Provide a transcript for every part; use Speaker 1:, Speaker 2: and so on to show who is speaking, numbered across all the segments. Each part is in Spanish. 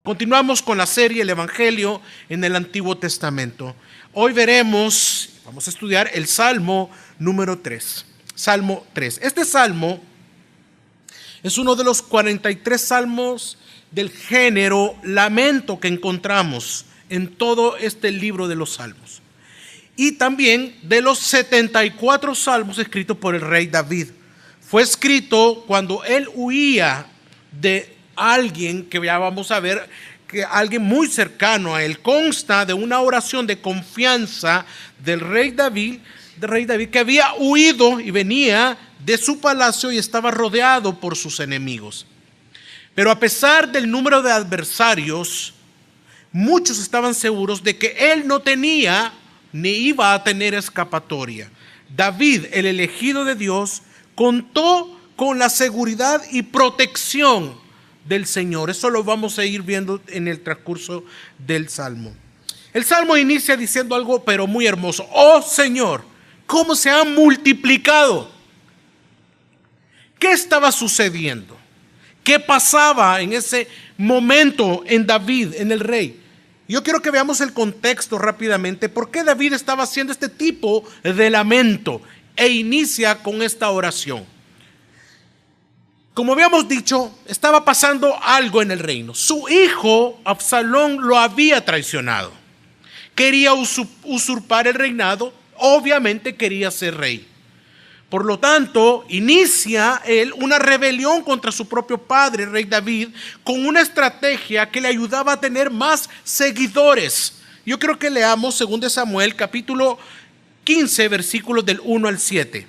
Speaker 1: Continuamos con la serie El Evangelio en el Antiguo Testamento. Hoy vamos a estudiar el Salmo número 3. Salmo 3. Este salmo es uno de los 43 salmos del género lamento que encontramos en todo este libro de los salmos. Y también de los 74 salmos escritos por el rey David. Fue escrito cuando él huía de alguien que ya vamos a ver, que alguien muy cercano a él. Consta de una oración de confianza del rey David, que había huido y venía de su palacio y estaba rodeado por sus enemigos. Pero a pesar del número de adversarios, muchos estaban seguros de que él no tenía ni iba a tener escapatoria. David, el elegido de Dios, contó con la seguridad y protección del Señor. Eso lo vamos a ir viendo en el transcurso del Salmo. El Salmo inicia diciendo algo pero muy hermoso. Oh Señor, ¿cómo se han multiplicado? ¿Qué estaba sucediendo? ¿Qué pasaba en ese momento en David, en el rey? Yo quiero que veamos el contexto rápidamente. ¿Por qué David estaba haciendo este tipo de lamento? E inicia con esta oración. Como habíamos dicho, estaba pasando algo en el reino. Su hijo Absalón lo había traicionado. Quería usurpar el reinado. Obviamente quería ser rey. Por lo tanto, inicia él una rebelión contra su propio padre, el rey David, con una estrategia que le ayudaba a tener más seguidores. Yo creo que leamos 2 Samuel, capítulo 15, versículos del 1 al 7.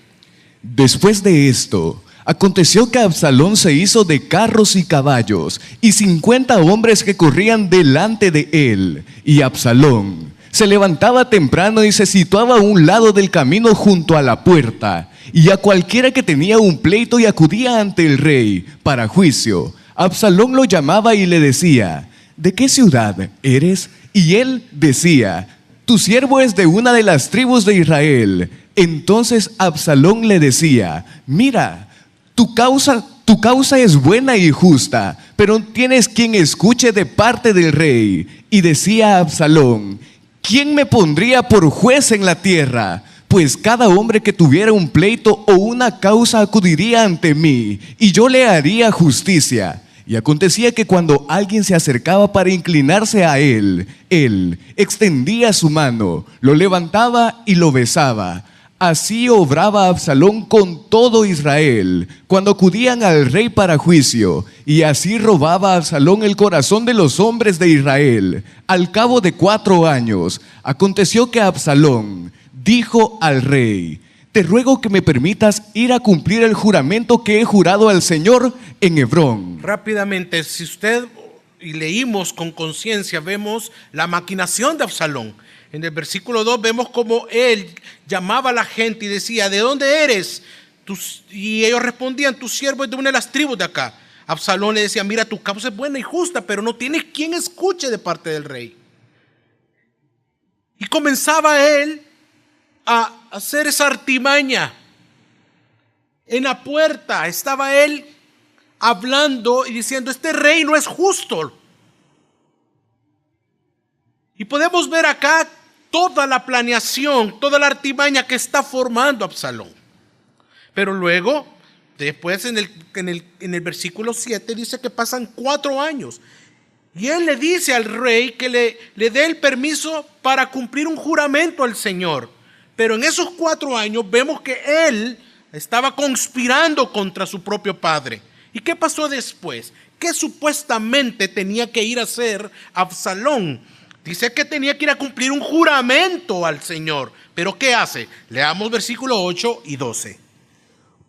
Speaker 2: Después de esto, aconteció que Absalón se hizo de carros y caballos, y 50 hombres que corrían delante de él. Y Absalón se levantaba temprano y se situaba a un lado del camino junto a la puerta, y a cualquiera que tenía un pleito y acudía ante el rey para juicio, Absalón lo llamaba y le decía: ¿de qué ciudad eres? Y él decía: tu siervo es de una de las tribus de Israel. Entonces Absalón le decía: mira, tu causa es buena y justa, pero tienes quien escuche de parte del rey. Y decía Absalón: ¿quién me pondría por juez en la tierra? Pues cada hombre que tuviera un pleito o una causa acudiría ante mí, y yo le haría justicia. Y acontecía que cuando alguien se acercaba para inclinarse a él extendía su mano, lo levantaba y lo besaba. Así obraba Absalón con todo Israel, cuando acudían al rey para juicio, y así robaba Absalón el corazón de los hombres de Israel. Al cabo de 4 años, aconteció que Absalón dijo al rey: te ruego que me permitas ir a cumplir el juramento que he jurado al Señor en Hebrón.
Speaker 1: Rápidamente, si usted y leímos con conciencia, vemos la maquinación de Absalón. En el versículo 2 vemos cómo él llamaba a la gente y decía: ¿de dónde eres? Y ellos respondían: tu siervo es de una de las tribus de acá. Absalón le decía: mira, tu causa es buena y justa, pero no tienes quien escuche de parte del rey. Y comenzaba él a hacer esa artimaña. En la puerta estaba él hablando y diciendo: este rey no es justo. Y podemos ver acá toda la planeación, toda la artimaña que está formando Absalón. Pero luego, después en el versículo 7 dice que pasan 4 años. Y él le dice al rey que le dé el permiso para cumplir un juramento al Señor. Pero en esos 4 años vemos que él estaba conspirando contra su propio padre. ¿Y qué pasó después? ¿Qué supuestamente tenía que ir a hacer Absalón? Dice que tenía que ir a cumplir un juramento al Señor. ¿Pero qué hace? Leamos versículos 8 y 12.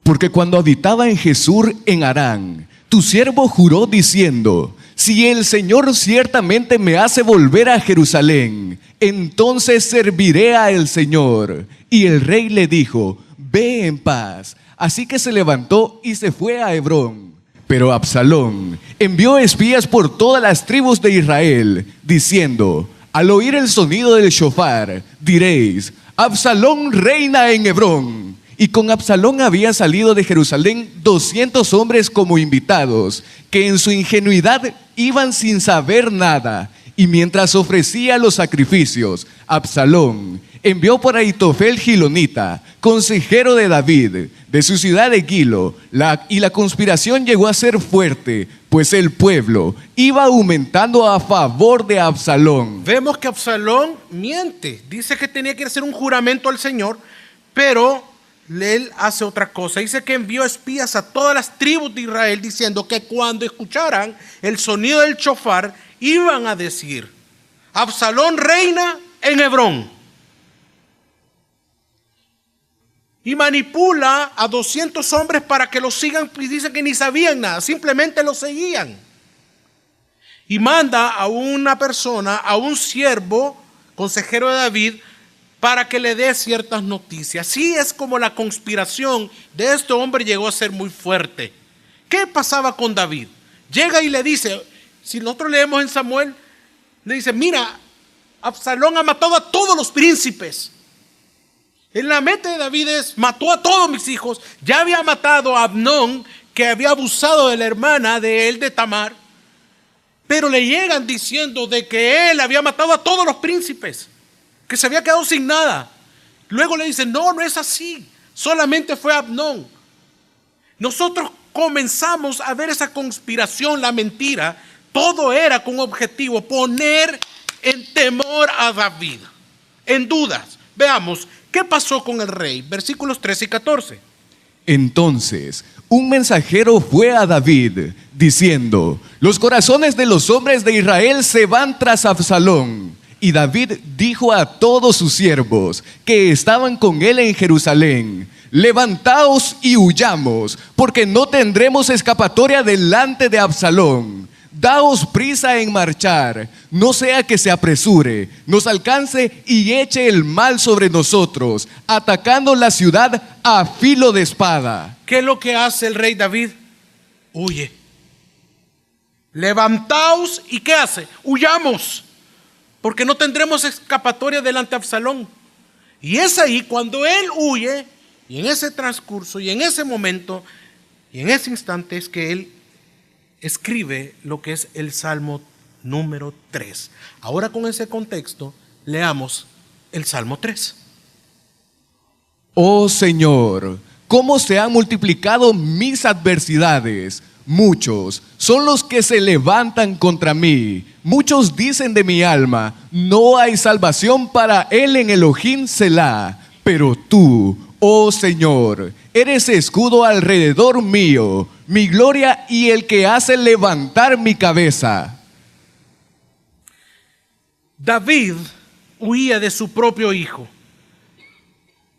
Speaker 2: Porque cuando habitaba en Jesús en Harán, tu siervo juró diciendo: si el Señor ciertamente me hace volver a Jerusalén, entonces serviré al Señor. Y el rey le dijo: ve en paz. Así que se levantó y se fue a Hebrón. Pero Absalón envió espías por todas las tribus de Israel, diciendo: al oír el sonido del shofar, diréis: Absalón reina en Hebrón. Y con Absalón había salido de Jerusalén 200 hombres como invitados, que en su ingenuidad iban sin saber nada. Y mientras ofrecía los sacrificios, Absalón envió por Ahitofel Gilonita, consejero de David, de su ciudad de Gilo, y la conspiración llegó a ser fuerte, pues el pueblo iba aumentando a favor de Absalón.
Speaker 1: Vemos que Absalón miente, dice que tenía que hacer un juramento al Señor, pero él hace otra cosa. Dice que envió espías a todas las tribus de Israel diciendo que cuando escucharan el sonido del shofar iban a decir: Absalón reina en Hebrón. Y manipula a 200 hombres para que lo sigan, y dice que ni sabían nada, simplemente lo seguían. Y manda a una persona, a un siervo, consejero de David, para que le dé ciertas noticias. Así es como la conspiración de este hombre llegó a ser muy fuerte. ¿Qué pasaba con David? Llega y le dice, si nosotros leemos en Samuel, le dice: mira, Absalón ha matado a todos los príncipes. En la mente de David mató a todos mis hijos. Ya había matado a Amnón, que había abusado de la hermana de él, de Tamar. Pero le llegan diciendo de que él había matado a todos los príncipes, que se había quedado sin nada. Luego le dicen: no, no es así, solamente fue Amnón. Nosotros comenzamos a ver esa conspiración, la mentira. Todo era con objetivo: poner en temor a David, en dudas. Veamos qué pasó con el rey, versículos 13 y 14.
Speaker 2: Entonces, un mensajero fue a David, diciendo: los corazones de los hombres de Israel se van tras Absalón. Y David dijo a todos sus siervos que estaban con él en Jerusalén: levantaos y huyamos, porque no tendremos escapatoria delante de Absalón. Daos prisa en marchar, no sea que se apresure, nos alcance y eche el mal sobre nosotros, atacando la ciudad a filo de espada.
Speaker 1: ¿Qué es lo que hace el rey David? Huye. Levantaos, ¿y qué hace? Huyamos, porque no tendremos escapatoria delante de Absalón. Y es ahí cuando él huye, y en ese transcurso, y en ese momento, y en ese instante es que él escribe lo que es el Salmo número 3. Ahora, con ese contexto, leamos el Salmo 3.
Speaker 2: Oh Señor, cómo se han multiplicado mis adversidades. Muchos son los que se levantan contra mí. Muchos dicen de mi alma: no hay salvación para él en Elohim Selah. Pero tú, oh Señor, eres escudo alrededor mío, mi gloria y el que hace levantar mi cabeza.
Speaker 1: David huía de su propio hijo.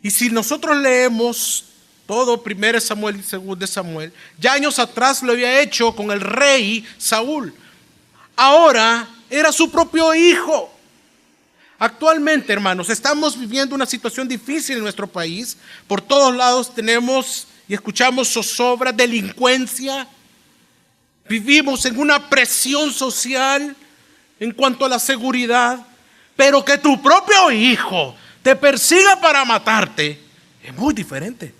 Speaker 1: Y si nosotros leemos todo 1 Samuel y 2 Samuel, ya años atrás lo había hecho con el rey Saúl. Ahora era su propio hijo. Actualmente, hermanos, estamos viviendo una situación difícil en nuestro país. Por todos lados tenemos y escuchamos zozobra, delincuencia. Vivimos en una presión social en cuanto a la seguridad. Pero que tu propio hijo te persiga para matarte es muy diferente.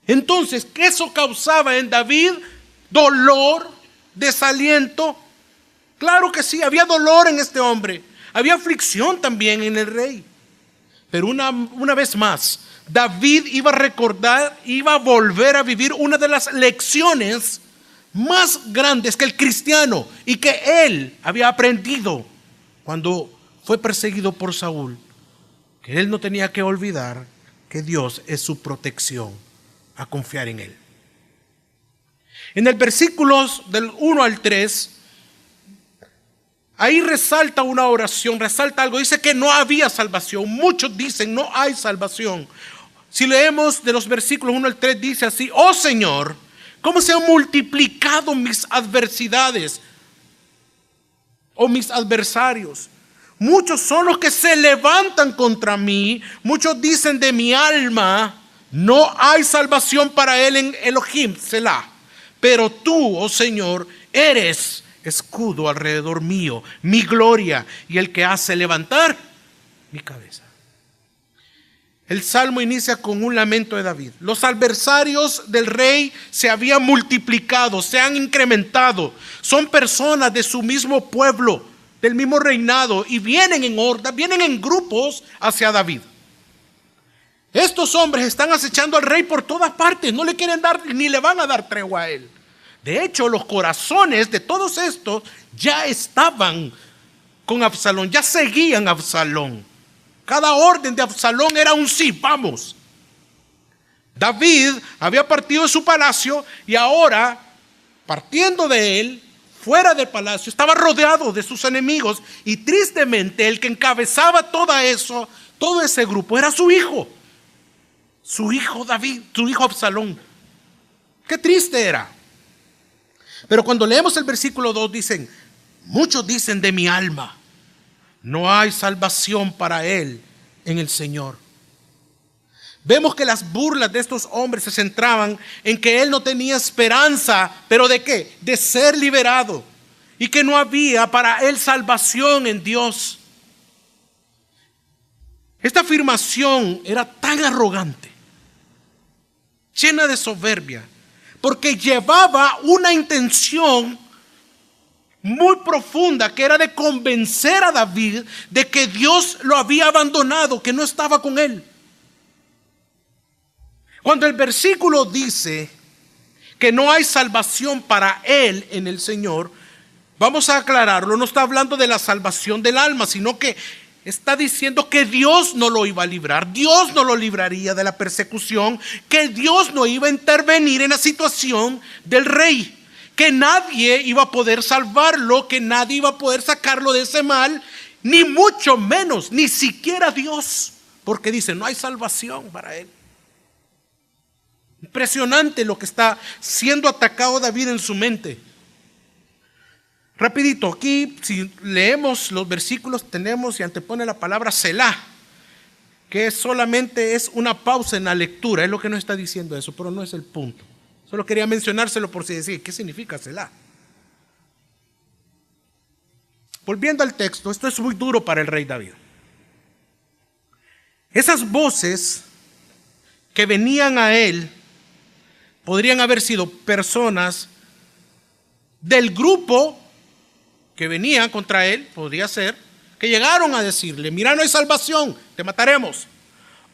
Speaker 1: Entonces, ¿qué eso causaba en David? Dolor, desaliento. Claro que sí, había dolor en este hombre. Había aflicción también en el rey. Pero una vez más, David iba a recordar, iba a volver a vivir una de las lecciones más grandes que el cristiano y que él había aprendido cuando fue perseguido por Saúl. Que él no tenía que olvidar que Dios es su protección, a confiar en él. En el versículos del 1 al 3, ahí resalta una oración, resalta algo. Dice que no había salvación. Muchos dicen no hay salvación. Si leemos de los versículos 1 al 3, dice así: oh Señor, cómo se han multiplicado mis adversidades o mis adversarios. Muchos son los que se levantan contra mí. Muchos dicen de mi alma: no hay salvación para él en Elohim Selah. Pero tú, oh Señor, eres escudo alrededor mío, mi gloria y el que hace levantar mi cabeza. el salmo inicia con un lamento de David. Los adversarios del rey se habían multiplicado, se han incrementado. Son personas de su mismo pueblo, del mismo reinado, y vienen en horda, vienen en grupos hacia David. Estos hombres están acechando al rey por todas partes, no le quieren dar ni le van a dar tregua a él. De hecho, los corazones de todos estos ya estaban con Absalón, ya seguían a Absalón. Cada orden de Absalón era un sí, vamos. David había partido de su palacio y ahora, partiendo de él, fuera del palacio, estaba rodeado de sus enemigos, y tristemente el que encabezaba todo ese grupo era su hijo David, su hijo Absalón. Qué triste era. Pero cuando leemos el versículo 2 dicen: muchos dicen de mi alma, no hay salvación para él en el Señor. Vemos que las burlas de estos hombres se centraban en que él no tenía esperanza, pero ¿de qué? De ser liberado, y que no había para él salvación en Dios. Esta afirmación era tan arrogante, llena de soberbia, porque llevaba una intención muy profunda, que era de convencer a David de que Dios lo había abandonado, que no estaba con él. Cuando el versículo dice que no hay salvación para él en el Señor, vamos a aclararlo, no está hablando de la salvación del alma, sino que está diciendo que Dios no lo iba a librar, Dios no lo libraría de la persecución, que Dios no iba a intervenir en la situación del rey, que nadie iba a poder salvarlo, que nadie iba a poder sacarlo de ese mal, ni mucho menos, ni siquiera Dios, porque dice, no hay salvación para él. Impresionante lo que está siendo atacado David en su mente. Rapidito, aquí si leemos los versículos tenemos y antepone la palabra Selah, que solamente es una pausa en la lectura, es lo que nos está diciendo eso, pero no es el punto. Solo quería mencionárselo por si decía, ¿qué significa Selah? Volviendo al texto, esto es muy duro para el rey David. Esas voces que venían a él podrían haber sido personas del grupo que venían contra él, podría ser, que llegaron a decirle, mira, no hay salvación, te mataremos.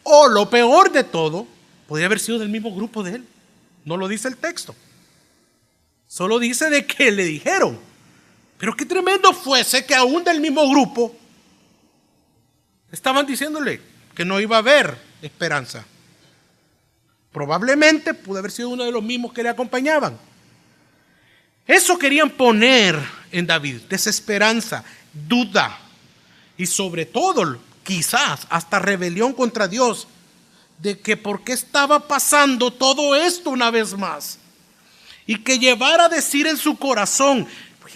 Speaker 1: O lo peor de todo, podría haber sido del mismo grupo de él. No lo dice el texto. Solo dice de que le dijeron. Pero qué tremendo fuese que aún del mismo grupo estaban diciéndole que no iba a haber esperanza. Probablemente pudo haber sido uno de los mismos que le acompañaban. Eso querían poner en David, desesperanza, duda y sobre todo quizás hasta rebelión contra Dios, de que por qué estaba pasando todo esto una vez más, y que llevara a decir en su corazón,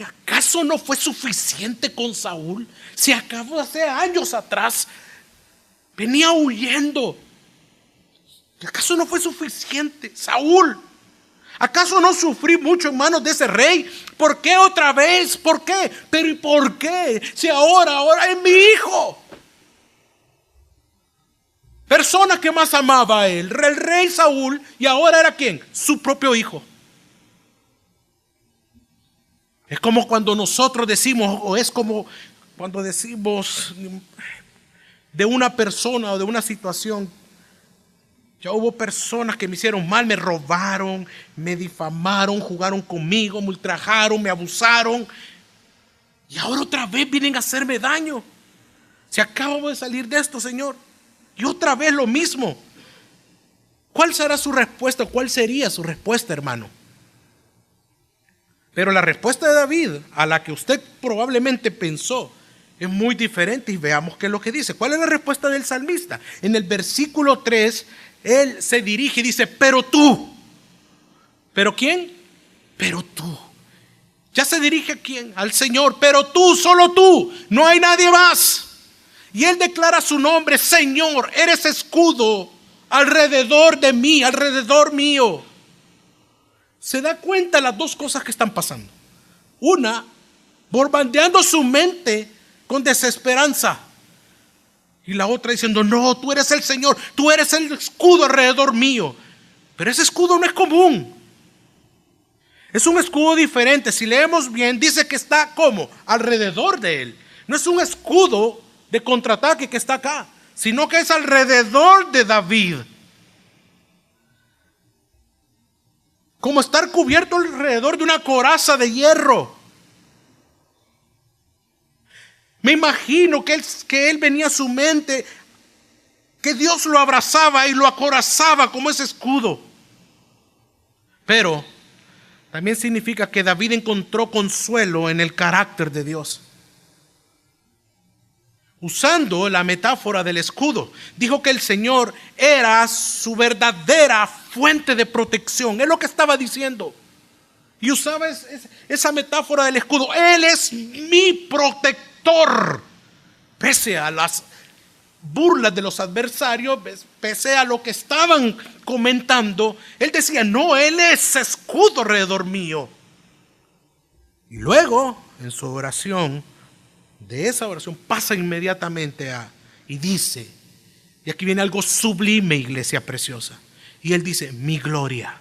Speaker 1: ¿acaso no fue suficiente con Saúl? Si acabó hace años atrás venía huyendo, ¿acaso no fue suficiente? Saúl, ¿acaso no sufrí mucho en manos de ese rey? ¿Por qué otra vez? ¿Por qué? Pero ¿y por qué? Si ahora es mi hijo. Persona que más amaba a él, el rey Saúl, y ahora era ¿quién? Su propio hijo. Es como cuando nosotros decimos, o es como cuando decimos de una persona o de una situación, ya hubo personas que me hicieron mal, me robaron, me difamaron, jugaron conmigo, me ultrajaron, me abusaron, y ahora otra vez vienen a hacerme daño. Si acabo de salir de esto, Señor, y otra vez lo mismo. ¿Cuál será su respuesta? ¿Cuál sería su respuesta, hermano? Pero la respuesta de David, a la que usted probablemente pensó, es muy diferente, y veamos qué es lo que dice. ¿Cuál es la respuesta del salmista? En el versículo 3, él se dirige y dice, pero tú. ¿Pero quién? Pero tú. Ya se dirige a quién? Al Señor. Pero tú, solo tú, no hay nadie más. Y él declara su nombre, Señor, eres escudo alrededor de mí, alrededor mío. Se da cuenta las dos cosas que están pasando. Una, bombardeando su mente con desesperanza. Y la otra diciendo, no, tú eres el Señor, tú eres el escudo alrededor mío. Pero ese escudo no es común. Es un escudo diferente. Si leemos bien, dice que está como alrededor de él. No es un escudo de contraataque que está acá, sino que es alrededor de David. Como estar cubierto alrededor de una coraza de hierro. Me imagino que él venía a su mente, que Dios lo abrazaba y lo acorazaba como ese escudo. Pero también significa que David encontró consuelo en el carácter de Dios. Usando la metáfora del escudo, dijo que el Señor era su verdadera fuente de protección. Es lo que estaba diciendo. Y usaba esa metáfora del escudo. Él es mi protector. Pese a las burlas de los adversarios, pese a lo que estaban comentando, él decía, no, él es escudo alrededor mío. Y luego, en su oración, de esa oración pasa inmediatamente y dice, y aquí viene algo sublime, iglesia preciosa, y él dice, mi gloria.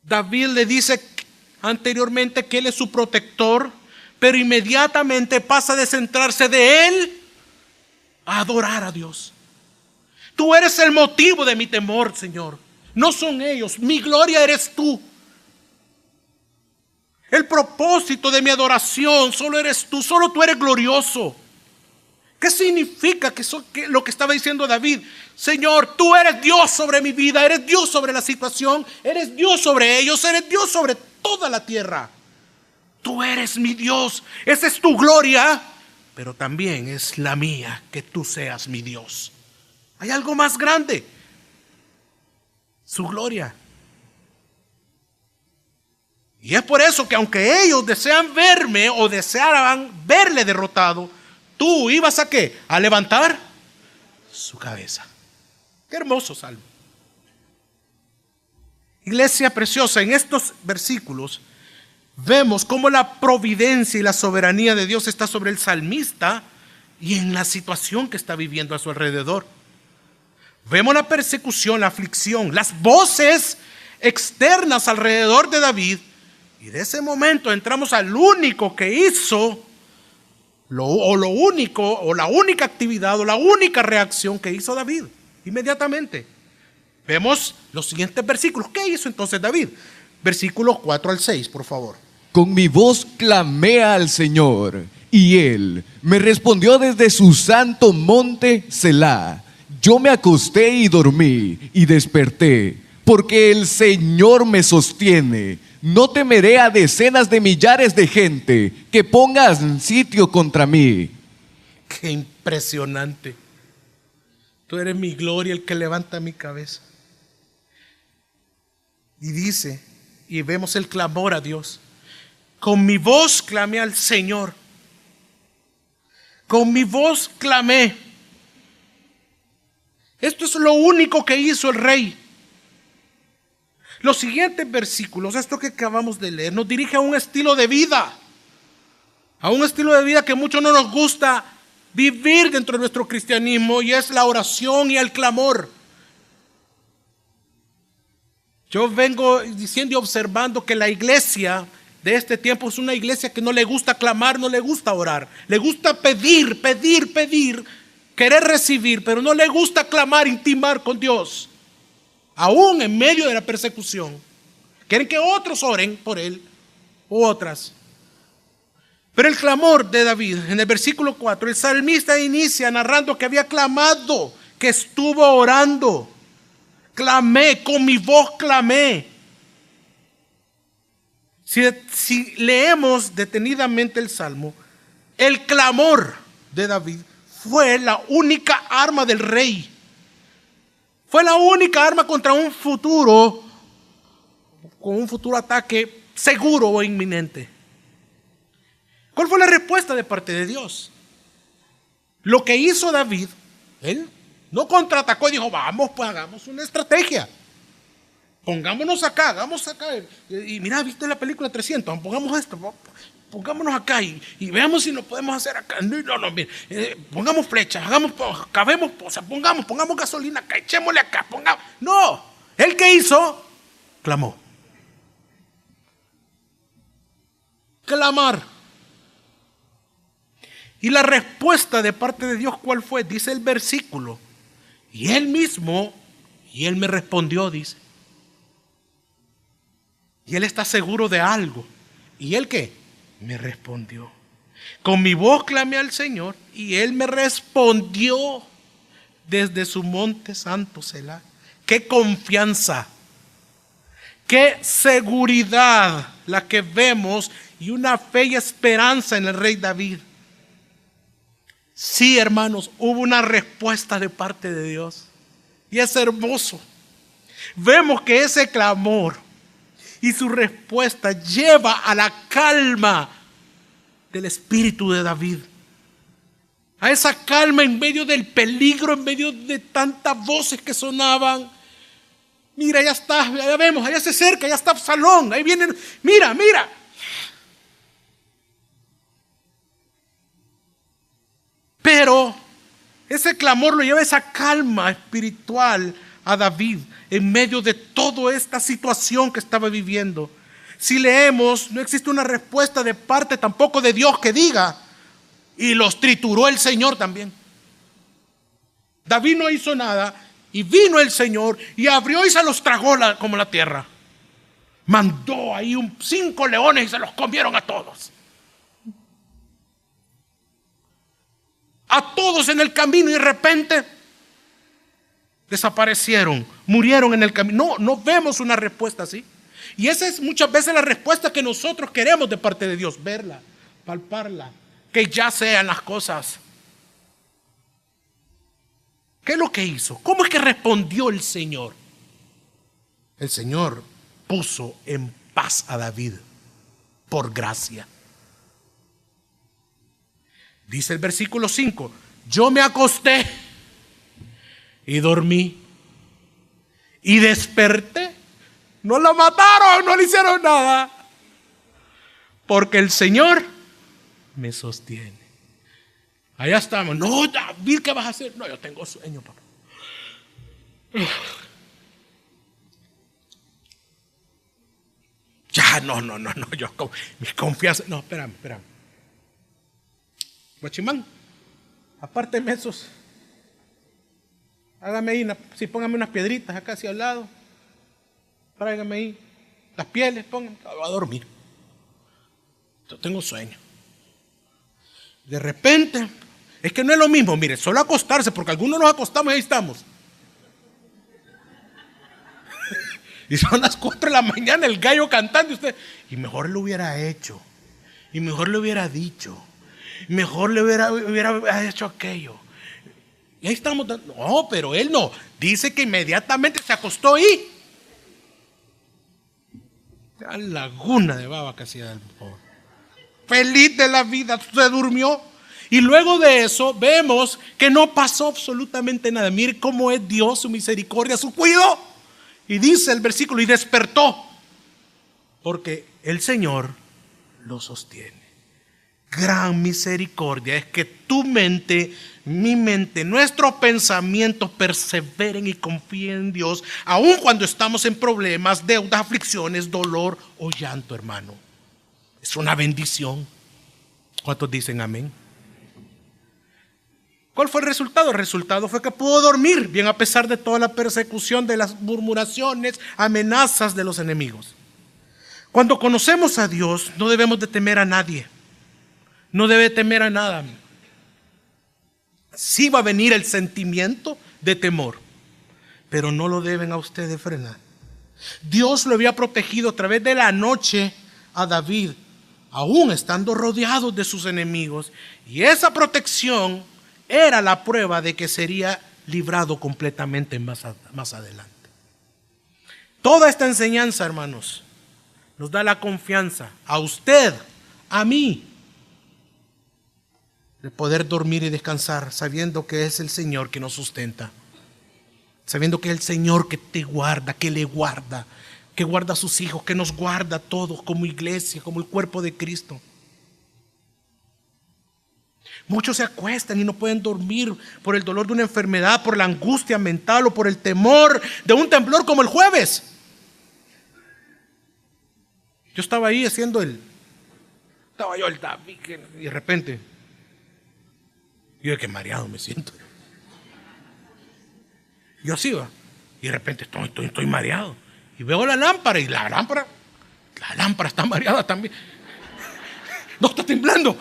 Speaker 1: David le dice anteriormente que él es su protector, pero inmediatamente pasa de centrarse de él a adorar a Dios. Tú eres el motivo de mi temor, Señor. No son ellos, mi gloria eres tú. El propósito de mi adoración solo eres tú, solo tú eres glorioso. ¿Qué significa lo que estaba diciendo David? Señor, tú eres Dios sobre mi vida, eres Dios sobre la situación, eres Dios sobre ellos, eres Dios sobre toda la tierra. Tú eres mi Dios, esa es tu gloria, pero también es la mía que tú seas mi Dios. Hay algo más grande, su gloria. Y es por eso que aunque ellos desean verme o deseaban verle derrotado, tú ibas a ¿qué? A levantar su cabeza. Qué hermoso salmo. Iglesia preciosa, en estos versículos vemos cómo la providencia y la soberanía de Dios está sobre el salmista y en la situación que está viviendo a su alrededor. Vemos la persecución, la aflicción, las voces externas alrededor de David. Y de ese momento entramos al único que hizo, la única actividad o la única reacción que hizo David. Inmediatamente. Vemos los siguientes versículos. ¿Qué hizo entonces David? Versículos 4 al 6, por favor.
Speaker 2: Con mi voz clamé al Señor, y Él me respondió desde su santo monte Selah. Yo me acosté y dormí, y desperté, porque el Señor me sostiene. No temeré a decenas de millares de gente que pongan sitio contra mí.
Speaker 1: Qué impresionante. Tú eres mi gloria, el que levanta mi cabeza. Y dice, y vemos el clamor a Dios. Con mi voz clamé al Señor. Con mi voz clamé. Esto es lo único que hizo el rey. Los siguientes versículos, esto que acabamos de leer, nos dirige a un estilo de vida. A un estilo de vida que mucho no nos gusta vivir dentro de nuestro cristianismo, y es la oración y el clamor. Yo vengo diciendo y observando que la iglesia de este tiempo es una iglesia que no le gusta clamar, no le gusta orar. Le gusta pedir, querer recibir, pero no le gusta clamar, intimar con Dios. Aún en medio de la persecución. Quieren que otros oren por él u otras. Pero el clamor de David, en el versículo 4, el salmista inicia narrando que había clamado, que estuvo orando. Clamé, con mi voz clamé. Si leemos detenidamente el salmo, el clamor de David fue la única arma del rey. Fue la única arma contra un futuro ataque seguro o inminente. ¿Cuál fue la respuesta de parte de Dios? Lo que hizo David, él no contraatacó y dijo, vamos, pues hagamos una estrategia. Pongámonos acá, hagamos acá. Y mira, ¿viste la película 300? Pongamos esto. pongámonos acá y veamos si lo podemos hacer acá. No, mire, pongamos flechas, cavemos pozas, pongamos gasolina acá, echémosle acá, pongamos. No, ¿él qué hizo? Clamó. Clamar. Y la respuesta de parte de Dios, ¿cuál fue? Dice el versículo. Y él me respondió, dice. Y él está seguro de algo. ¿Y él qué? Me respondió. Con mi voz clamé al Señor y él me respondió desde su monte santo Selah. Qué confianza, qué seguridad la que vemos y una fe y esperanza en el rey David. Sí, hermanos, hubo una respuesta de parte de Dios y es hermoso. Vemos que ese clamor y su respuesta lleva a la calma del espíritu de David. A esa calma en medio del peligro, en medio de tantas voces que sonaban. Mira, ya está, ya vemos, allá se acerca, ya está Absalón, ahí viene, mira. Pero ese clamor lo lleva a esa calma espiritual a David en medio de toda esta situación que estaba viviendo. Si leemos, no existe una respuesta de parte tampoco de Dios que diga, y los trituró el Señor también. David no hizo nada y vino el Señor y abrió y se los tragó como la tierra. Mandó ahí 5 leones y se los comieron a todos. A todos en el camino y de repente desaparecieron, murieron en el camino. No vemos una respuesta así. Y esa es muchas veces la respuesta que nosotros queremos de parte de Dios, verla, palparla, que ya sean las cosas. ¿Qué es lo que hizo? ¿Cómo es que respondió el Señor? El Señor puso en paz a David por gracia. Dice el versículo 5, yo me acosté y dormí y desperté. No lo mataron, no le hicieron nada, porque el Señor me sostiene. Allá estamos. No, David, ¿qué vas a hacer? No, yo tengo sueño, papá. Ya, no, yo con mi confianza. No, espérame. Guachimán, apárteme esos. Hágame ahí, póngame unas piedritas acá hacia al lado. Tráigame ahí las pieles, póngame. Voy a dormir. Yo tengo sueño. De repente, es que no es lo mismo, mire, solo acostarse, porque algunos nos acostamos y ahí estamos. Y son las 4 de la mañana, el gallo cantando y usted. Y mejor lo hubiera hecho. Y mejor le hubiera dicho. Mejor le hubiera hecho aquello. Y ahí estamos. No, pero él no. Dice que inmediatamente se acostó y la laguna de baba que hacía el pobre. Feliz de la vida, se durmió. Y luego de eso vemos que no pasó absolutamente nada. Mire cómo es Dios, su misericordia, su cuidado. Y dice el versículo, y despertó, porque el Señor lo sostiene. Gran misericordia es que tu mente, mi mente, nuestros pensamientos perseveren y confíen en Dios, aun cuando estamos en problemas, deudas, aflicciones, dolor o llanto, hermano. Es una bendición. ¿Cuántos dicen amén? ¿Cuál fue el resultado? El resultado fue que pudo dormir bien a pesar de toda la persecución, de las murmuraciones, amenazas de los enemigos. Cuando conocemos a Dios, no debemos de temer a nadie. No debe temer a nada. Sí va a venir el sentimiento de temor, pero no lo deben a ustedes frenar. Dios lo había protegido a través de la noche a David, aún estando rodeado de sus enemigos, y esa protección era la prueba de que sería librado completamente más adelante. Toda esta enseñanza, hermanos, nos da la confianza a usted, a mí, de poder dormir y descansar sabiendo que es el Señor que nos sustenta, sabiendo que es el Señor que te guarda, que le guarda, que guarda a sus hijos, que nos guarda a todos como iglesia, como el cuerpo de Cristo. Muchos se acuestan y no pueden dormir por el dolor de una enfermedad, por la angustia mental o por el temor de un temblor como el jueves. Yo estaba ahí haciendo estaba yo el David y de repente, yo que mareado me siento. Yo así va, y de repente estoy mareado. Y veo la lámpara y la lámpara está mareada también. No, está temblando.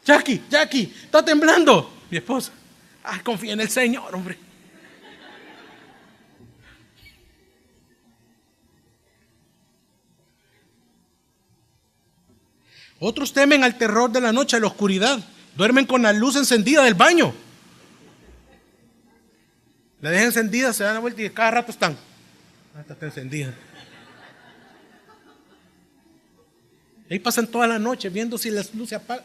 Speaker 1: Jackie, está temblando. Mi esposa, confía en el Señor, hombre. Otros temen al terror de la noche, a la oscuridad. Duermen con la luz encendida del baño. La dejan encendida, se dan la vuelta y cada rato está encendida. Ahí pasan toda la noche viendo si la luz se apaga.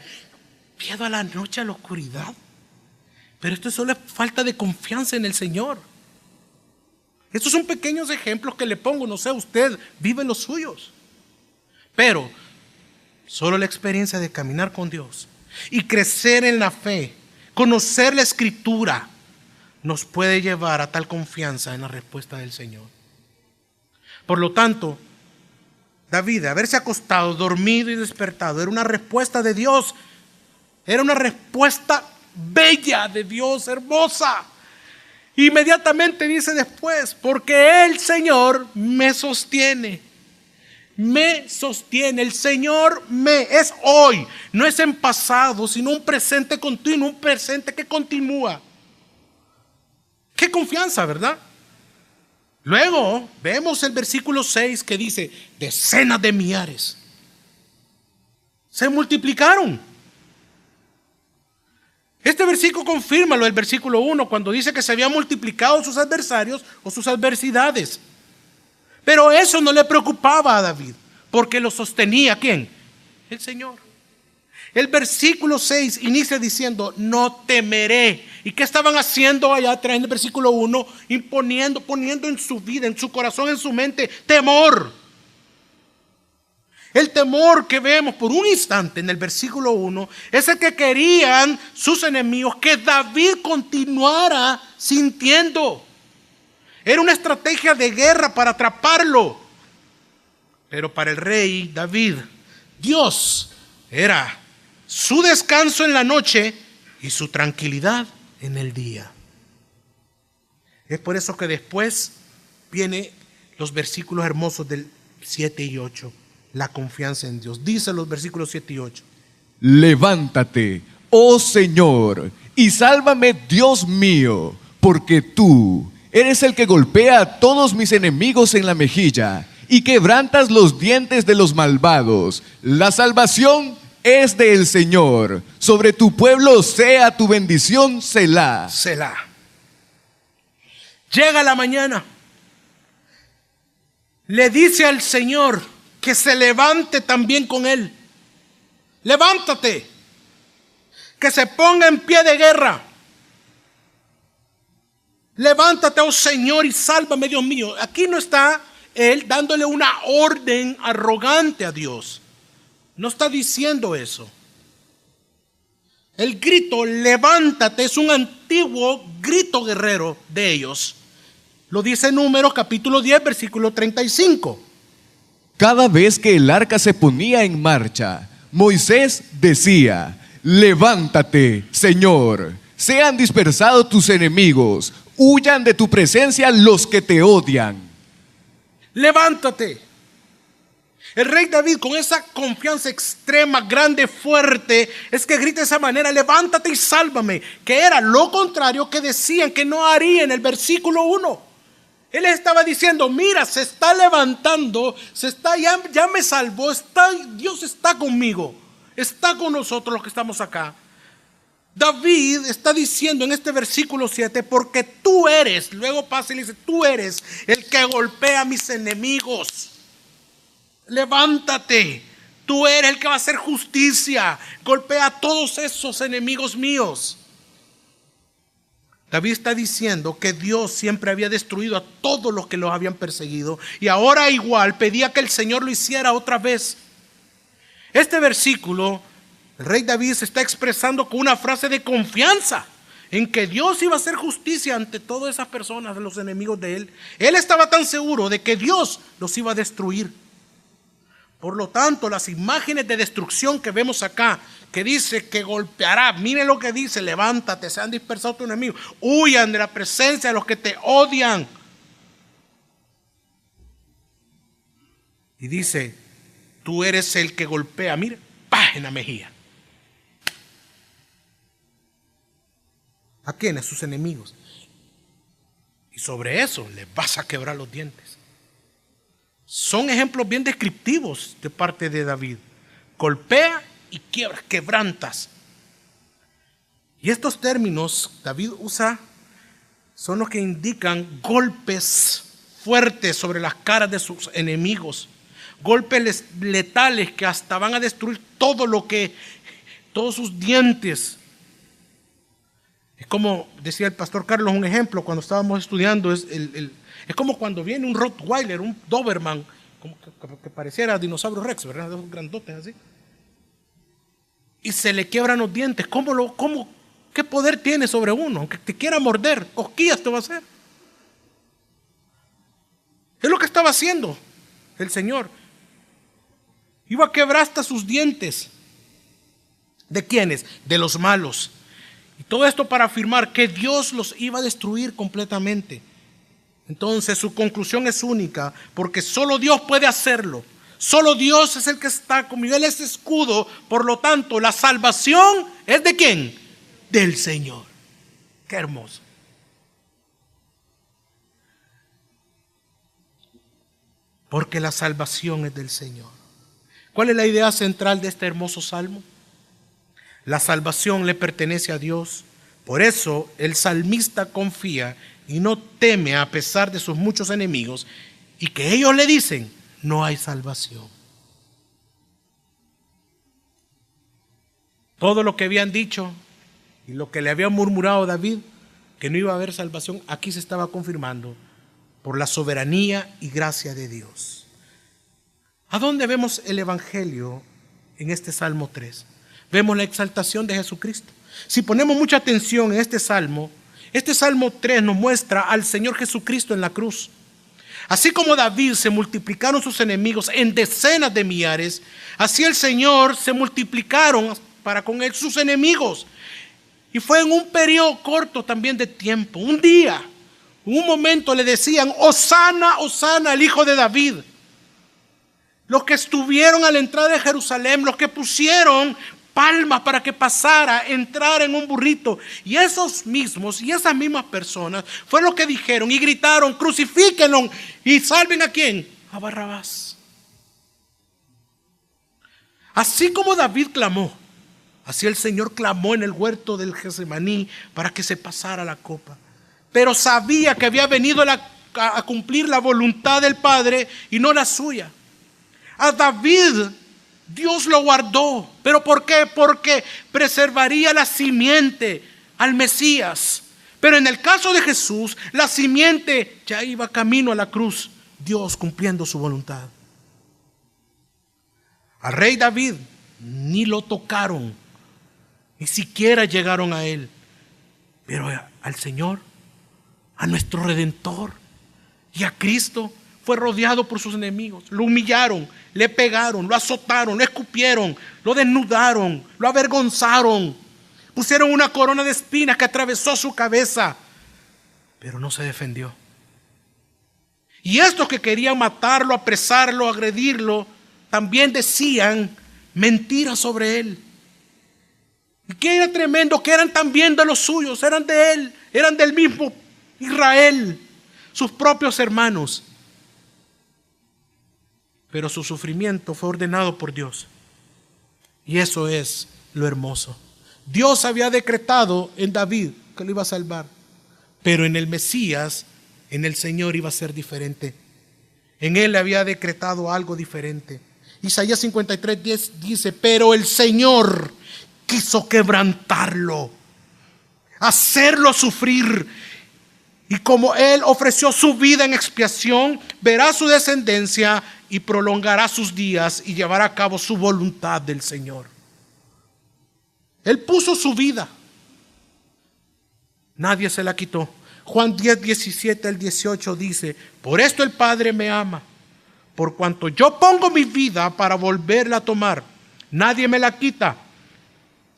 Speaker 1: Miedo a la noche, a la oscuridad. Pero esto solo es falta de confianza en el Señor. Estos son pequeños ejemplos que le pongo. No sé, usted vive los suyos. Pero solo la experiencia de caminar con Dios y crecer en la fe, conocer la Escritura, nos puede llevar a tal confianza en la respuesta del Señor. Por lo tanto, David, de haberse acostado, dormido y despertado, era una respuesta de Dios. Era una respuesta bella de Dios, hermosa. Inmediatamente dice después, porque el Señor me sostiene. Me sostiene, el Señor es hoy, no es en pasado, sino un presente continuo, un presente que continúa. Qué confianza, ¿verdad? Luego vemos el versículo 6 que dice, decenas de millares se multiplicaron. Este versículo confirma lo del versículo 1 cuando dice que se habían multiplicado sus adversarios o sus adversidades. Pero eso no le preocupaba a David, porque lo sostenía ¿quién? El Señor. El versículo 6 inicia diciendo, no temeré. ¿Y qué estaban haciendo allá atrás en el versículo 1? Poniendo en su vida, en su corazón, en su mente, temor. El temor que vemos por un instante en el versículo 1 es el que querían sus enemigos que David continuara sintiendo. Era una estrategia de guerra para atraparlo. Pero para el rey David, Dios era su descanso en la noche y su tranquilidad en el día. Es por eso que después vienen los versículos hermosos del 7 y 8. La confianza en Dios. Dice los versículos 7 y 8.
Speaker 2: Levántate, oh Señor, y sálvame, Dios mío, porque tú eres el que golpea a todos mis enemigos en la mejilla y quebrantas los dientes de los malvados. La salvación es del Señor. Sobre tu pueblo sea tu bendición, Selah.
Speaker 1: Selah. Llega la mañana. Le dice al Señor que se levante también con él. Levántate. Que se ponga en pie de guerra. Levántate, oh Señor, y sálvame, Dios mío. Aquí no está él dándole una orden arrogante a Dios. No está diciendo eso. El grito levántate es un antiguo grito guerrero de ellos. Lo dice Números capítulo 10 versículo 35.
Speaker 2: Cada vez que el arca se ponía en marcha, Moisés decía, levántate, Señor, sean dispersados tus enemigos, huyan de tu presencia los que te odian.
Speaker 1: Levántate. El rey David, con esa confianza extrema, grande, fuerte, es que grita de esa manera, levántate y sálvame, que era lo contrario que decían que no haría en el versículo 1. Él estaba diciendo, mira, se está levantando, ya me salvó, Dios está conmigo, está con nosotros los que estamos acá. David está diciendo en este versículo 7, porque tú eres, luego pasa y le dice, tú eres el que golpea a mis enemigos. Levántate, tú eres el que va a hacer justicia, golpea a todos esos enemigos míos. David está diciendo que Dios siempre había destruido a todos los que los habían perseguido y ahora igual pedía que el Señor lo hiciera otra vez. Este versículo El rey David se está expresando con una frase de confianza en que Dios iba a hacer justicia ante todas esas personas, los enemigos de él. Él estaba tan seguro de que Dios los iba a destruir. Por lo tanto, las imágenes de destrucción que vemos acá, que dice que golpeará, mire lo que dice: levántate, se han dispersado tus enemigos, huyan de la presencia de los que te odian. Y dice: tú eres el que golpea, mire, ¡pah!, en la mejilla. ¿A quiénes? Sus enemigos. Y sobre eso les vas a quebrar los dientes. Son ejemplos bien descriptivos de parte de David. Golpea y quiebra, quebrantas. Y estos términos David usa son los que indican golpes fuertes sobre las caras de sus enemigos. Golpes letales que hasta van a destruir todos sus dientes. Es como decía el pastor Carlos, un ejemplo, cuando estábamos estudiando, es como cuando viene un Rottweiler, un Doberman, como que pareciera dinosaurio Rex, ¿verdad? De esos grandotes así. Y se le quiebran los dientes. ¿Qué poder tiene sobre uno? Aunque te quiera morder, cosquillas te va a hacer. Es lo que estaba haciendo el Señor. Iba a quebrar hasta sus dientes. ¿De quiénes? De los malos. Y todo esto para afirmar que Dios los iba a destruir completamente. Entonces su conclusión es única, porque solo Dios puede hacerlo. Solo Dios es el que está conmigo. Él es escudo. Por lo tanto, la salvación es ¿de quién? Del Señor. Qué hermoso. Porque la salvación es del Señor. ¿Cuál es la idea central de este hermoso salmo? La salvación le pertenece a Dios. Por eso el salmista confía y no teme a pesar de sus muchos enemigos y que ellos le dicen: no hay salvación. Todo lo que habían dicho y lo que le había murmurado David, que no iba a haber salvación, aquí se estaba confirmando por la soberanía y gracia de Dios. ¿A dónde vemos el Evangelio en este Salmo 3? Vemos la exaltación de Jesucristo. Si ponemos mucha atención en este Salmo 3 nos muestra al Señor Jesucristo en la cruz. Así como David se multiplicaron sus enemigos en decenas de millares, así el Señor se multiplicaron para con él sus enemigos. Y fue en un periodo corto también de tiempo, un día, en un momento le decían: Hosana, Hosana, el hijo de David. Los que estuvieron a la entrada de Jerusalén, los que pusieron palmas para que pasara, entrara en un burrito. Y esos mismos y esas mismas personas fueron los que dijeron y gritaron: crucifíquenlo y salven ¿a quién? A Barrabás. Así como David clamó, así el Señor clamó en el huerto del Getsemaní para que se pasara la copa. Pero sabía que había venido a cumplir la voluntad del Padre y no la suya. A David Dios lo guardó. ¿Pero por qué? Porque preservaría la simiente al Mesías. Pero en el caso de Jesús, la simiente ya iba camino a la cruz, Dios cumpliendo su voluntad. Al rey David ni lo tocaron, ni siquiera llegaron a él. Pero al Señor, a nuestro Redentor y a Cristo, fue rodeado por sus enemigos. Lo humillaron, le pegaron, lo azotaron, lo escupieron, lo desnudaron, lo avergonzaron. Pusieron una corona de espinas que atravesó su cabeza, pero no se defendió. Y estos que querían matarlo, apresarlo, agredirlo, también decían mentiras sobre él. Y que era tremendo, que eran también de los suyos, eran de él, eran del mismo Israel, sus propios hermanos. Pero su sufrimiento fue ordenado por Dios. Y eso es lo hermoso. Dios había decretado en David que lo iba a salvar. Pero en el Mesías, en el Señor, iba a ser diferente. En él había decretado algo diferente. Isaías 53:10 dice: pero el Señor quiso quebrantarlo, hacerlo sufrir. Y como él ofreció su vida en expiación, verá su descendencia y prolongará sus días y llevará a cabo su voluntad del Señor. Él puso su vida. Nadie se la quitó. Juan 10, 17 al 18 dice: por esto el Padre me ama, por cuanto yo pongo mi vida para volverla a tomar. Nadie me la quita,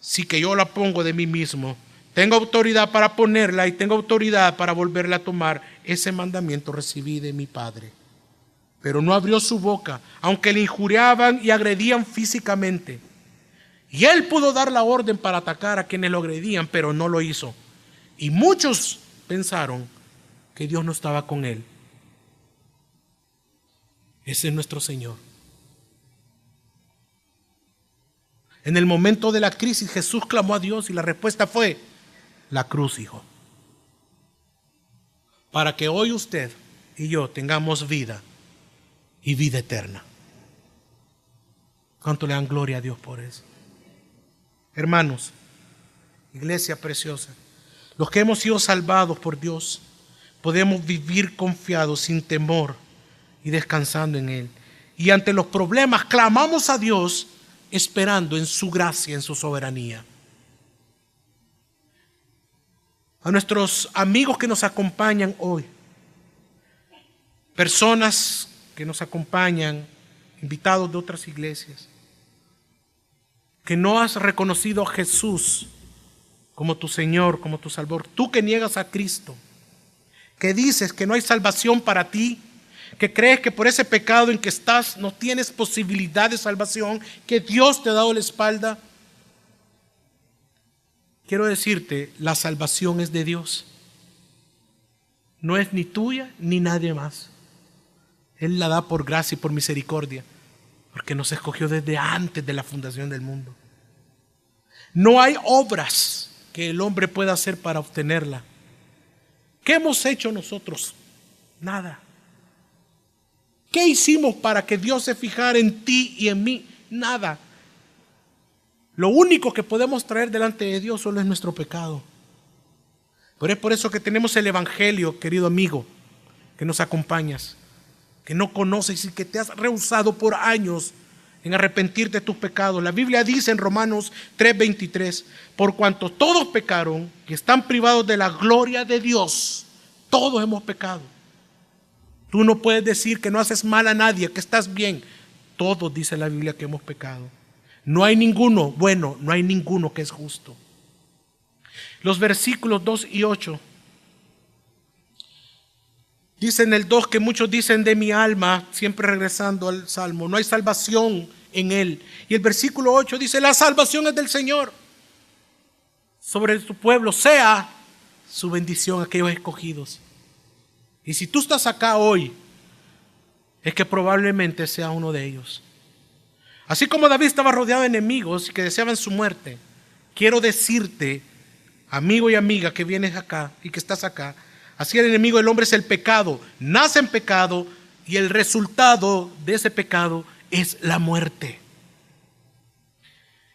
Speaker 1: sí que yo la pongo de mí mismo. Tengo autoridad para ponerla y tengo autoridad para volverla a tomar. Ese mandamiento recibí de mi Padre. Pero no abrió su boca, aunque le injuriaban y agredían físicamente. Y él pudo dar la orden para atacar a quienes lo agredían, pero no lo hizo. Y muchos pensaron que Dios no estaba con él. Ese es nuestro Señor. En el momento de la crisis, Jesús clamó a Dios y la respuesta fue la cruz, hijo. Para que hoy usted y yo tengamos vida y vida eterna. ¿Cuánto le dan gloria a Dios por eso? Hermanos, iglesia preciosa, los que hemos sido salvados por Dios, podemos vivir confiados, sin temor y descansando en Él. Y ante los problemas clamamos a Dios, esperando en su gracia, en su soberanía. A nuestros amigos que nos acompañan hoy, personas que nos acompañan, invitados de otras iglesias, que no has reconocido a Jesús como tu Señor, como tu Salvador, tú que niegas a Cristo, que dices que no hay salvación para ti, que crees que por ese pecado en que estás no tienes posibilidad de salvación, que Dios te ha dado la espalda, quiero decirte, la salvación es de Dios. No es ni tuya ni nadie más. Él la da por gracia y por misericordia, porque nos escogió desde antes de la fundación del mundo. No hay obras que el hombre pueda hacer para obtenerla. ¿Qué hemos hecho nosotros? Nada. ¿Qué hicimos para que Dios se fijara en ti y en mí? Nada. Lo único que podemos traer delante de Dios solo es nuestro pecado. Pero es por eso que tenemos el Evangelio, querido amigo, que nos acompañas, que no conoces y que te has rehusado por años en arrepentirte de tus pecados. La Biblia dice en Romanos 3:23, por cuanto todos pecaron y están privados de la gloria de Dios, todos hemos pecado. Tú no puedes decir que no haces mal a nadie, que estás bien. Todos, dice la Biblia, que hemos pecado. No hay ninguno bueno, no hay ninguno que es justo. Los versículos 2 y 8 dicen el 2 que muchos dicen de mi alma, siempre regresando al Salmo, no hay salvación en él. Y el versículo 8 dice, la salvación es del Señor. Sobre su pueblo sea su bendición a aquellos escogidos. Y si tú estás acá hoy, es que probablemente sea uno de ellos. Así como David estaba rodeado de enemigos que deseaban su muerte, quiero decirte, amigo y amiga que vienes acá y que estás acá, así el enemigo del hombre es el pecado, nace en pecado y el resultado de ese pecado es la muerte.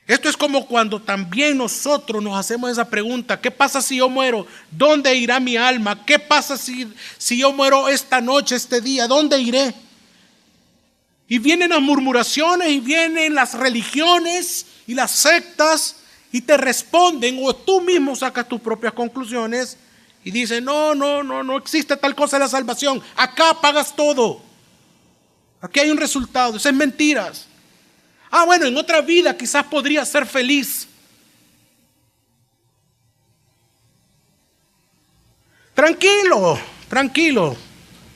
Speaker 1: Esto es como cuando también nosotros nos hacemos esa pregunta, ¿qué pasa si yo muero? ¿Dónde irá mi alma? ¿Qué pasa si yo muero esta noche, este día? ¿Dónde iré? Y vienen las murmuraciones y vienen las religiones y las sectas y te responden, o tú mismo sacas tus propias conclusiones y dices, no existe tal cosa de la salvación. Acá pagas todo. Aquí hay un resultado. Eso es mentiras. Bueno, en otra vida quizás podría ser feliz. Tranquilo.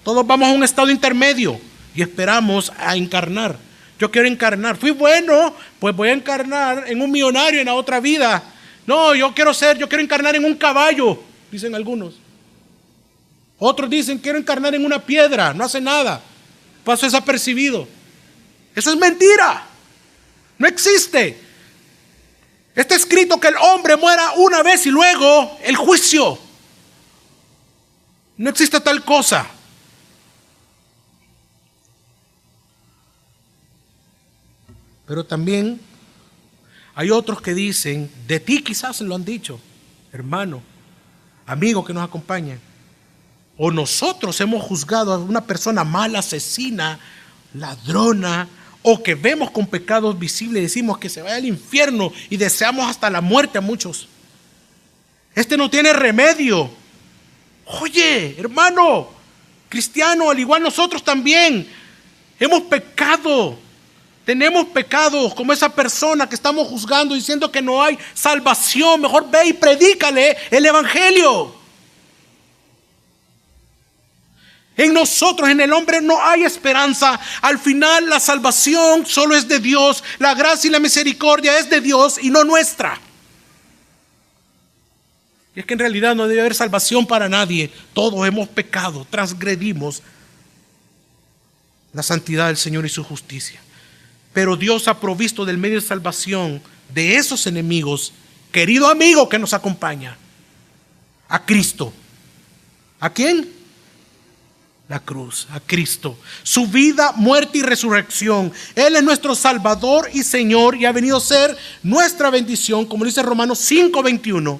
Speaker 1: Todos vamos a un estado intermedio y esperamos a encarnar. Yo quiero encarnar. Fui bueno, pues voy a encarnar en un millonario en la otra vida. No, yo quiero encarnar en un caballo, dicen algunos. Otros dicen, quiero encarnar en una piedra, no hace nada. Paso desapercibido. Eso es mentira. No existe. Está escrito que el hombre muera una vez y luego el juicio. No existe tal cosa. Pero también hay otros que dicen, de ti quizás se lo han dicho, hermano, amigo que nos acompañan, o nosotros hemos juzgado a una persona mala, asesina, ladrona, o que vemos con pecados visibles y decimos que se vaya al infierno y deseamos hasta la muerte a muchos. Este no tiene remedio. Oye, hermano, cristiano, al igual nosotros también hemos pecado. Tenemos pecados como esa persona que estamos juzgando diciendo que no hay salvación. Mejor ve y predícale el evangelio. En nosotros, en el hombre, no hay esperanza. Al final, la salvación solo es de Dios. La gracia y la misericordia es de Dios y no nuestra. Y es que en realidad no debe haber salvación para nadie. Todos hemos pecado, transgredimos la santidad del Señor y su justicia. Pero Dios ha provisto del medio de salvación de esos enemigos, querido amigo que nos acompaña, a Cristo. ¿A quién? La cruz, a Cristo. Su vida, muerte y resurrección. Él es nuestro Salvador y Señor y ha venido a ser nuestra bendición, como dice Romanos 5:21.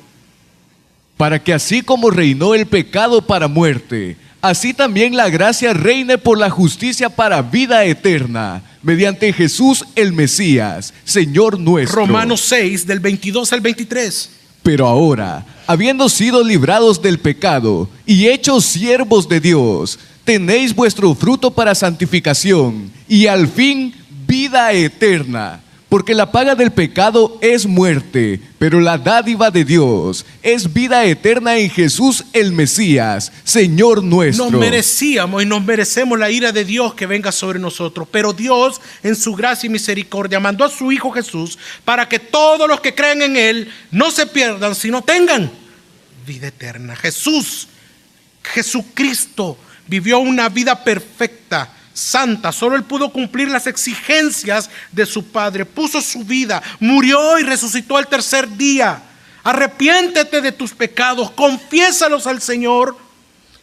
Speaker 2: Para que así como reinó el pecado para muerte, así también la gracia reine por la justicia para vida eterna, mediante Jesús el Mesías, Señor nuestro.
Speaker 1: Romanos 6, del 22 al 23.
Speaker 2: Pero ahora, habiendo sido librados del pecado y hechos siervos de Dios, tenéis vuestro fruto para santificación y al fin vida eterna. Porque la paga del pecado es muerte, pero la dádiva de Dios es vida eterna en Jesús el Mesías, Señor nuestro.
Speaker 1: Nos merecíamos y nos merecemos la ira de Dios que venga sobre nosotros. Pero Dios, en su gracia y misericordia, mandó a su Hijo Jesús para que todos los que crean en Él no se pierdan, sino tengan vida eterna. Jesucristo vivió una vida perfecta, santa. Solo Él pudo cumplir las exigencias de su Padre. Puso su vida, murió y resucitó al tercer día. Arrepiéntete de tus pecados, confiésalos al Señor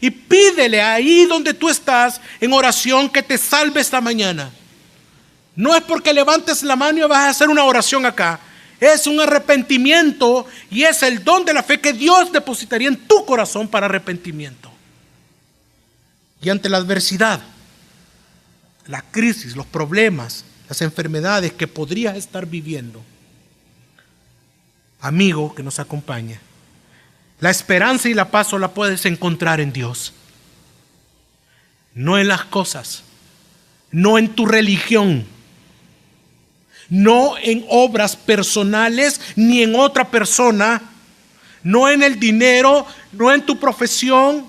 Speaker 1: y pídele ahí donde tú estás en oración que te salve esta mañana. No es porque levantes la mano y vas a hacer una oración acá. Es un arrepentimiento y es el don de la fe que Dios depositaría en tu corazón para arrepentimiento. Y ante la adversidad, la crisis, los problemas, las enfermedades que podrías estar viviendo, amigo que nos acompaña, la esperanza y la paz solo la puedes encontrar en Dios. No en las cosas, no en tu religión, no en obras personales ni en otra persona, no en el dinero, no en tu profesión.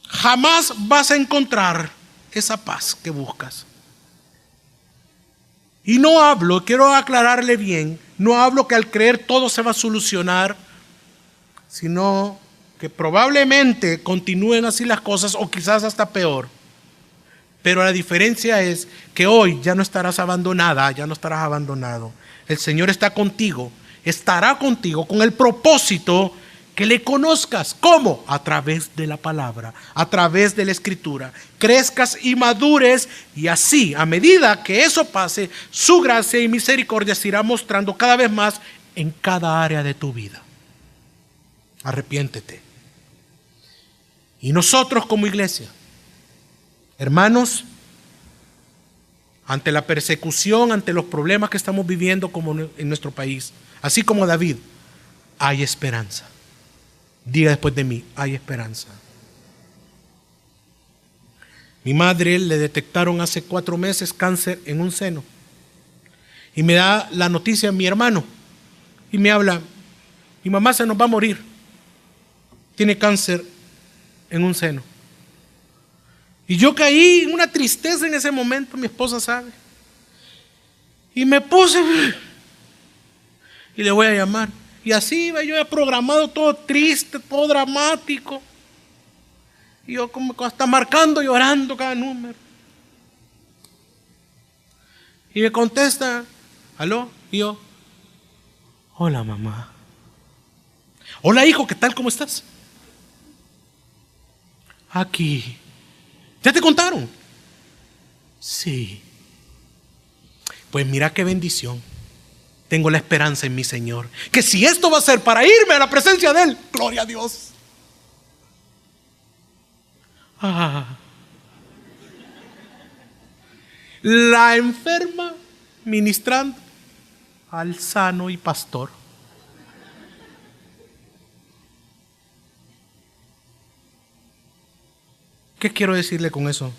Speaker 1: Jamás vas a encontrar esa paz que buscas. Y no hablo, quiero aclararle bien, no hablo que al creer todo se va a solucionar, sino que probablemente continúen así las cosas o quizás hasta peor. Pero la diferencia es que hoy ya no estarás abandonada, ya no estarás abandonado. El Señor está contigo, estará contigo con el propósito que le conozcas. ¿Cómo? A través de la palabra, a través de la escritura. Crezcas y madures y así, a medida que eso pase, su gracia y misericordia se irá mostrando cada vez más en cada área de tu vida. Arrepiéntete. Y nosotros como iglesia, hermanos, ante la persecución, ante los problemas que estamos viviendo como en nuestro país, así como David, hay esperanza. Diga después de mí, hay esperanza. Mi madre le detectaron hace 4 meses cáncer en un seno. Y me da la noticia mi hermano. Y me habla, mi mamá se nos va a morir. Tiene cáncer en un seno. Y yo caí en una tristeza en ese momento, mi esposa sabe. Y me puse, y le voy a llamar. Y así iba yo programado, todo triste, todo dramático. Y yo como hasta marcando, llorando cada número. Y me contesta, ¿aló? Y yo, hola mamá. Hola hijo, ¿qué tal? ¿Cómo estás? Aquí. ¿Ya te contaron? Sí. Pues mira qué bendición. Tengo la esperanza en mi Señor. Que si esto va a ser para irme a la presencia de Él, gloria a Dios. La enferma ministrando al sano y pastor. ¿Qué quiero decirle con eso?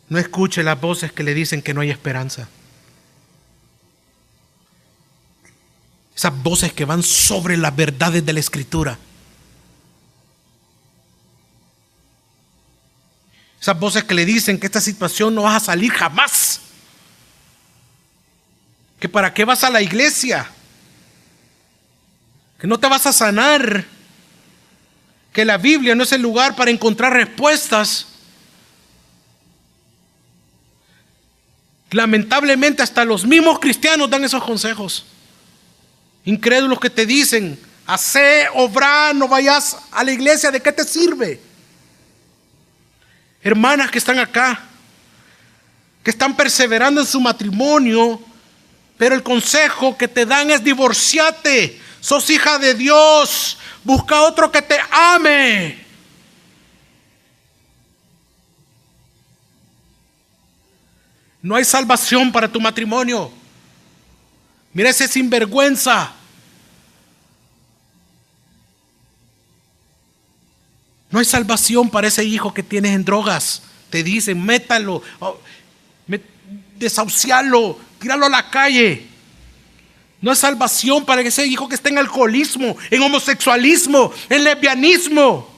Speaker 1: No escuche las voces que le dicen que no hay esperanza. Esas voces que van sobre las verdades de la Escritura. Esas voces que le dicen que esta situación no vas a salir jamás. Que para qué vas a la iglesia. Que no te vas a sanar. Que la Biblia no es el lugar para encontrar respuestas. Lamentablemente hasta los mismos cristianos dan esos consejos. Incrédulos que te dicen, hacé, obra, no vayas a la iglesia, ¿de qué te sirve? Hermanas que están acá, que están perseverando en su matrimonio, pero el consejo que te dan es divorciate, sos hija de Dios, busca otro que te ame. No hay salvación para tu matrimonio. Mira ese sinvergüenza. No hay salvación para ese hijo que tienes en drogas. Te dicen, métalo, desahucialo, tíralo a la calle. No hay salvación para ese hijo que está en alcoholismo, en homosexualismo, en lesbianismo.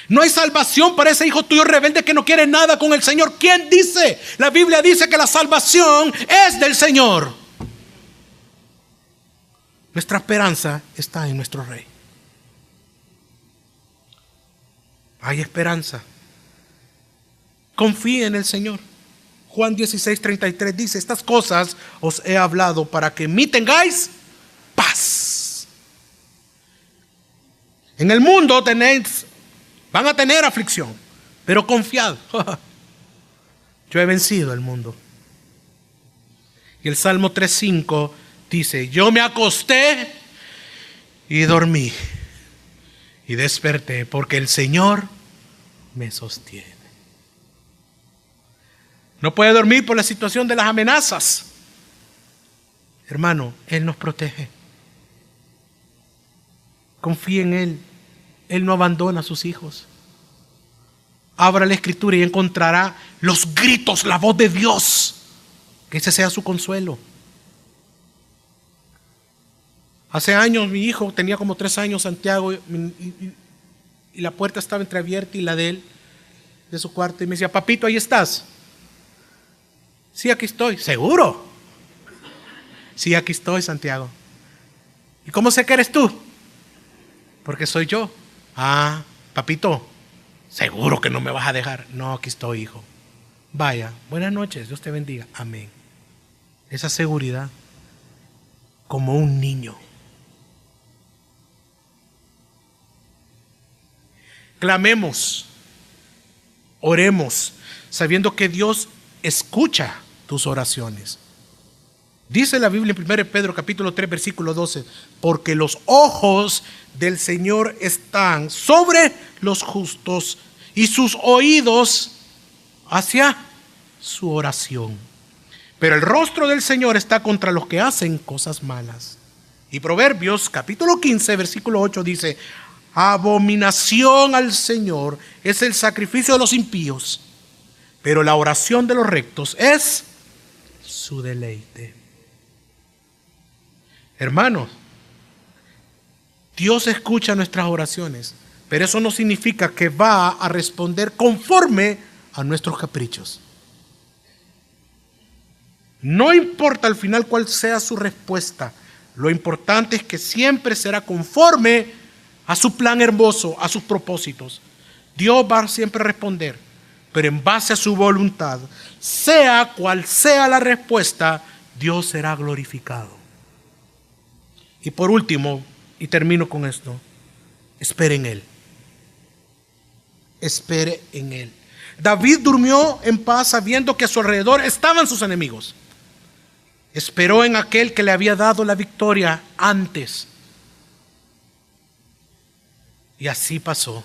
Speaker 1: No hay salvación para ese hijo tuyo rebelde que no quiere nada con el Señor. ¿Quién dice? La Biblia dice que la salvación es del Señor. Nuestra esperanza está en nuestro Rey. Hay esperanza. Confíe en el Señor. Juan 16:33 dice, estas cosas os he hablado para que en mí tengáis paz. En el mundo van a tener aflicción, pero confiad. Yo he vencido el mundo. Y el Salmo 3:5 dice, yo me acosté y dormí y desperté porque el Señor me sostiene. No puede dormir por la situación de las amenazas. Hermano, Él nos protege. Confíe en Él. Él no abandona a sus hijos. Abra la Escritura y encontrará los gritos, la voz de Dios. Que ese sea su consuelo. Hace años mi hijo tenía como 3 años, Santiago, y la puerta estaba entreabierta y la de él, de su cuarto, y me decía, papito, ¿ahí estás? Sí, aquí estoy. ¿Seguro? Sí, aquí estoy, Santiago. ¿Y cómo sé que eres tú? Porque soy yo. Ah, papito, ¿seguro que no me vas a dejar? No, aquí estoy, hijo. Vaya, buenas noches, Dios te bendiga. Amén. Esa seguridad, como un niño. Clamemos, oremos, sabiendo que Dios escucha tus oraciones. Dice la Biblia en 1 Pedro capítulo 3 versículo 12, porque los ojos del Señor están sobre los justos y sus oídos hacia su oración. Pero el rostro del Señor está contra los que hacen cosas malas. Y Proverbios capítulo 15 versículo 8 dice, abominación al Señor es el sacrificio de los impíos, pero la oración de los rectos es su deleite. Hermanos, Dios escucha nuestras oraciones, pero eso no significa que va a responder conforme a nuestros caprichos. No importa al final cuál sea su respuesta, lo importante es que siempre será conforme a su plan hermoso, a sus propósitos. Dios va siempre a responder, pero en base a su voluntad, sea cual sea la respuesta, Dios será glorificado. Y por último, y termino con esto, espere en Él. Espere en Él. David durmió en paz sabiendo que a su alrededor estaban sus enemigos. Esperó en aquel que le había dado la victoria antes. Y así pasó.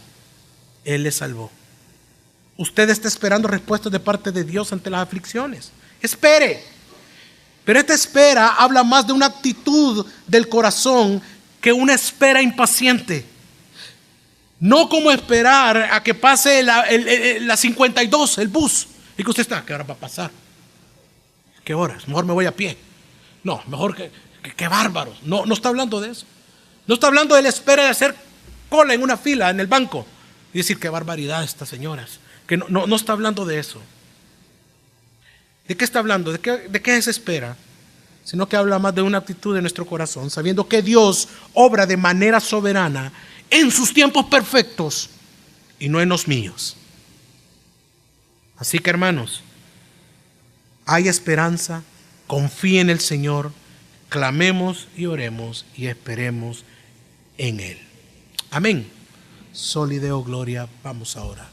Speaker 1: Él le salvó. usted está esperando respuestas de parte de Dios ante las aflicciones. Espere. Pero esta espera habla más de una actitud del corazón que una espera impaciente. No como esperar a que pase la 52, el bus, y que usted está, ¿qué hora va a pasar? ¿Qué horas? Mejor me voy a pie. No, mejor que bárbaro. No está hablando de eso. No está hablando de la espera de hacer cola en una fila en el banco y decir qué barbaridad estas señoras. Que no está hablando de eso. ¿De qué está hablando? ¿De qué es espera? Sino que habla más de una actitud de nuestro corazón, sabiendo que Dios obra de manera soberana en sus tiempos perfectos y no en los míos. Así que, hermanos, hay esperanza, confíe en el Señor, clamemos y oremos y esperemos en Él. Amén. Sol y Deo gloria, vamos ahora.